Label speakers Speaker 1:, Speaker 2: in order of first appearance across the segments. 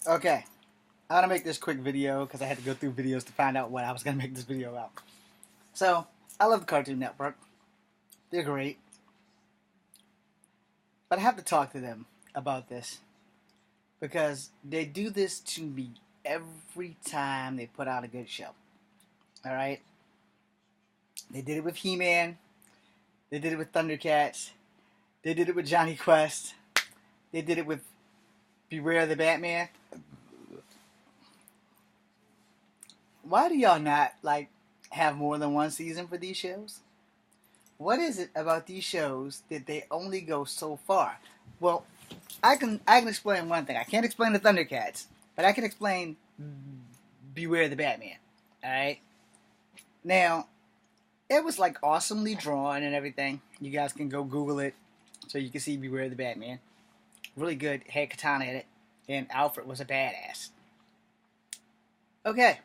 Speaker 1: Okay, I'm gonna make this quick video because I had to go through videos to find out what I was gonna make this video about. So, I love the Cartoon Network. They're great. But I have to talk to them about this because they do this to me every time they put out a good show. Alright? They did it with He-Man. They did it with Thundercats. They did it with Johnny Quest. They did it with Beware the Batman. Why do y'all not, have more than one season for these shows? What is it about these shows that they only go so far? Well, I can explain one thing. I can't explain the Thundercats, but I can explain Beware the Batman. Alright? Now, it was awesomely drawn and everything. You guys can go Google it so you can see Beware the Batman. Really good. Had Katana in it. And Alfred was a badass. Okay.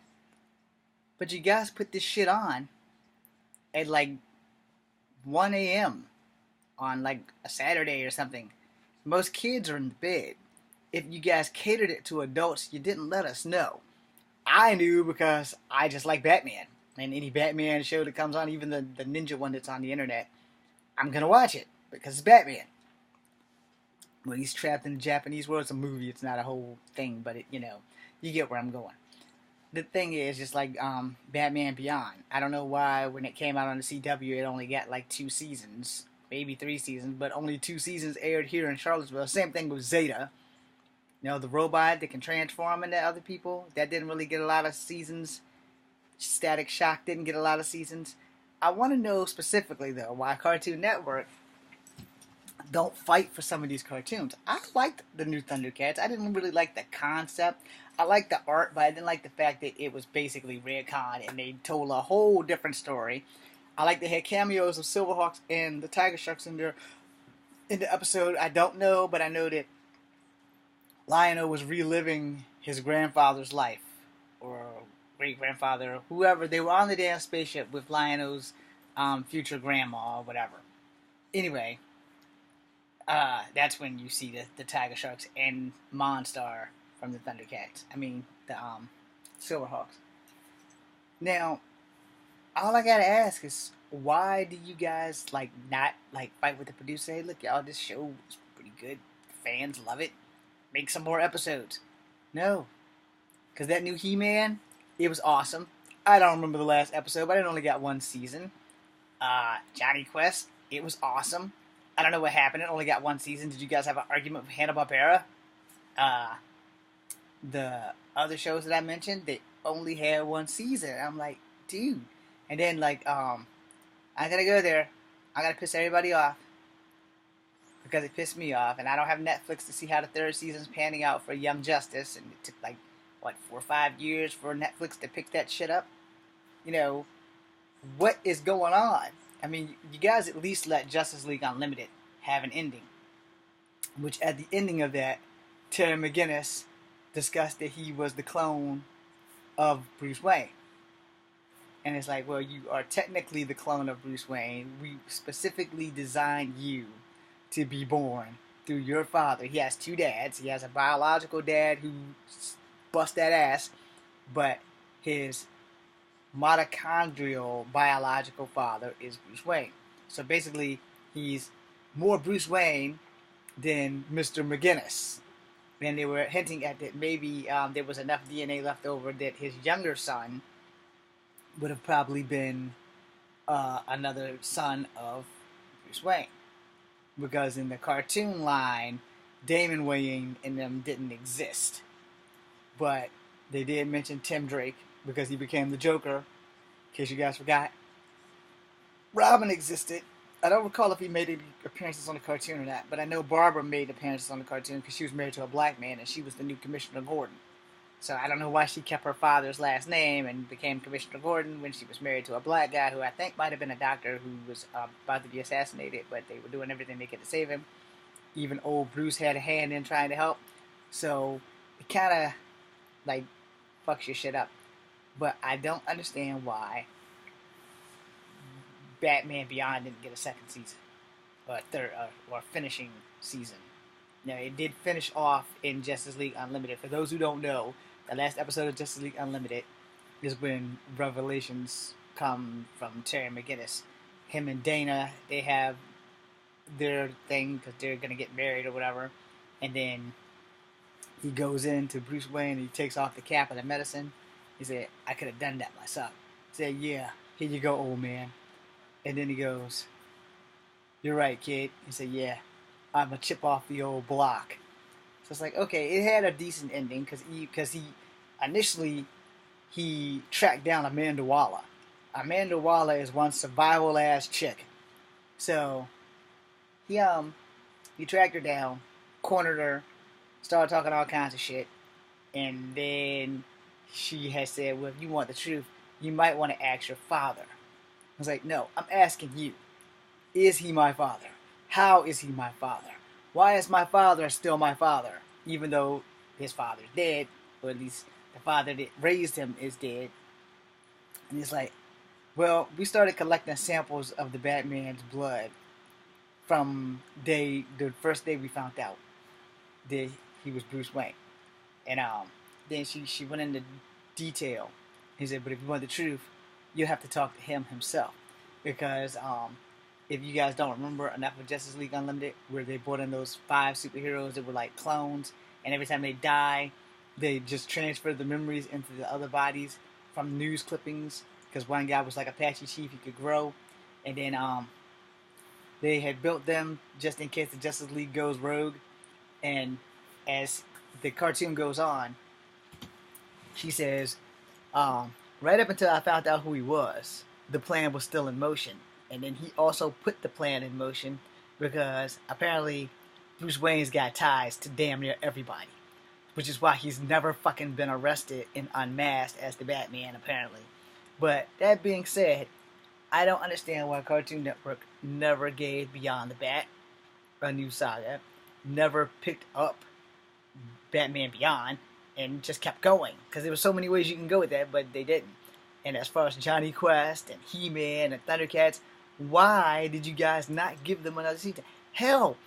Speaker 1: But you guys put this shit on at 1 a.m. on a Saturday or something. Most kids are in bed. If you guys catered it to adults, you didn't let us know. I knew because I just like Batman. And any Batman show that comes on, even the ninja one that's on the internet, I'm going to watch it because it's Batman. When he's trapped in the Japanese world, it's a movie. It's not a whole thing, but you get where I'm going. The thing is, just Batman Beyond. I don't know why when it came out on the CW, it only got 2 seasons, maybe 3 seasons, but only 2 seasons aired here in Charlottesville. Same thing with Zeta. The robot that can transform into other people. That didn't really get a lot of seasons. Static Shock didn't get a lot of seasons. I want to know specifically, though, why Cartoon Network don't fight for some of these cartoons. I liked the new Thundercats. I didn't really like the concept. I liked the art, but I didn't like the fact that it was basically retcon and they told a whole different story. I like they had cameos of Silverhawks and the Tiger Sharks in the episode. I don't know, but I know that Lion-O was reliving his grandfather's life, or great-grandfather, whoever. They were on the damn spaceship with Lion-O's future grandma or whatever. Anyway, that's when you see the Tiger Sharks and Monstar from the Thundercats. I mean, the Silverhawks. Now, all I gotta ask is, why do you guys not fight with the producer? Hey, look, y'all, this show is pretty good. Fans love it. Make some more episodes. No, because that new He-Man, it was awesome. I don't remember the last episode, but it only got 1 season. Johnny Quest, it was awesome. I don't know what happened. It only got 1 season. Did you guys have an argument with Hanna-Barbera? The other shows that I mentioned, they only had 1 season. I'm like, dude. And then, I gotta go there. I gotta piss everybody off. Because it pissed me off. And I don't have Netflix to see how the 3rd season's panning out for Young Justice. And it took, 4 or 5 years for Netflix to pick that shit up. What is going on? I mean, you guys at least let Justice League Unlimited have an ending. Which, at the ending of that, Terry McGinnis discussed that he was the clone of Bruce Wayne. And it's well, you are technically the clone of Bruce Wayne. We specifically designed you to be born through your father. He has 2 dads. He has a biological dad who busts that ass, but his mitochondrial biological father is Bruce Wayne. So basically, he's more Bruce Wayne than Mr. McGinnis. And they were hinting at that maybe there was enough DNA left over that his younger son would have probably been another son of Bruce Wayne. Because in the cartoon line, Damon Wayne and them didn't exist. But they did mention Tim Drake because he became the Joker, in case you guys forgot. Robin existed. I don't recall if he made any appearances on the cartoon or not, but I know Barbara made appearances on the cartoon because she was married to a black man and she was the new Commissioner Gordon. So I don't know why she kept her father's last name and became Commissioner Gordon when she was married to a black guy who I think might have been a doctor who was about to be assassinated, but they were doing everything they could to save him. Even old Bruce had a hand in trying to help. So it kind of fucks your shit up. But I don't understand why Batman Beyond didn't get a 2nd season, or finishing season. Now, it did finish off in Justice League Unlimited. For those who don't know, the last episode of Justice League Unlimited is when revelations come from Terry McGinnis. Him and Dana, they have their thing because they're gonna get married or whatever, and then he goes into Bruce Wayne and he takes off the cap of the medicine. He said, "I could have done that myself." He said, "Yeah, here you go, old man." And then he goes, "You're right, kid." He said, "Yeah, I'm a chip off the old block." So it's like, okay, it had a decent ending because he initially he tracked down Amanda Waller. Amanda Waller is one survival ass chick. So he tracked her down, cornered her, started talking all kinds of shit, and then she has said, "Well, if you want the truth, you might want to ask your father." I was like, "No, I'm asking you. Is he my father? How is he my father? Why is my father still my father, even though his father's dead, or at least the father that raised him is dead?" And it's like, well, we started collecting samples of the Batman's blood from the first day we found out that he was Bruce Wayne. And then she went into detail. He said, "But if you want the truth, you have to talk to him himself." Because if you guys don't remember enough of Justice League Unlimited, where they brought in those 5 superheroes that were like clones, and every time they die, they just transfer the memories into the other bodies from news clippings. Because one guy was like Apache Chief, he could grow. And then they had built them just in case the Justice League goes rogue. And as the cartoon goes on, she says, right up until I found out who he was, the plan was still in motion. And then he also put the plan in motion because apparently Bruce Wayne's got ties to damn near everybody. Which is why he's never fucking been arrested and unmasked as the Batman, apparently. But that being said, I don't understand why Cartoon Network never gave Beyond the Bat a new saga, never picked up Batman Beyond, and just kept going. Because there were so many ways you can go with that, but they didn't. And as far as Johnny Quest and He-Man and Thundercats, why did you guys not give them another season? Hell,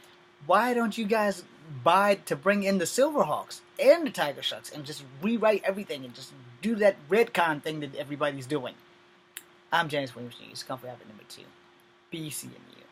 Speaker 1: why don't you guys buy to bring in the Silverhawks and the Tiger Sharks and just rewrite everything and just do that retcon thing that everybody's doing? I'm James Williams News, Comfort Habit number 2. BCMU.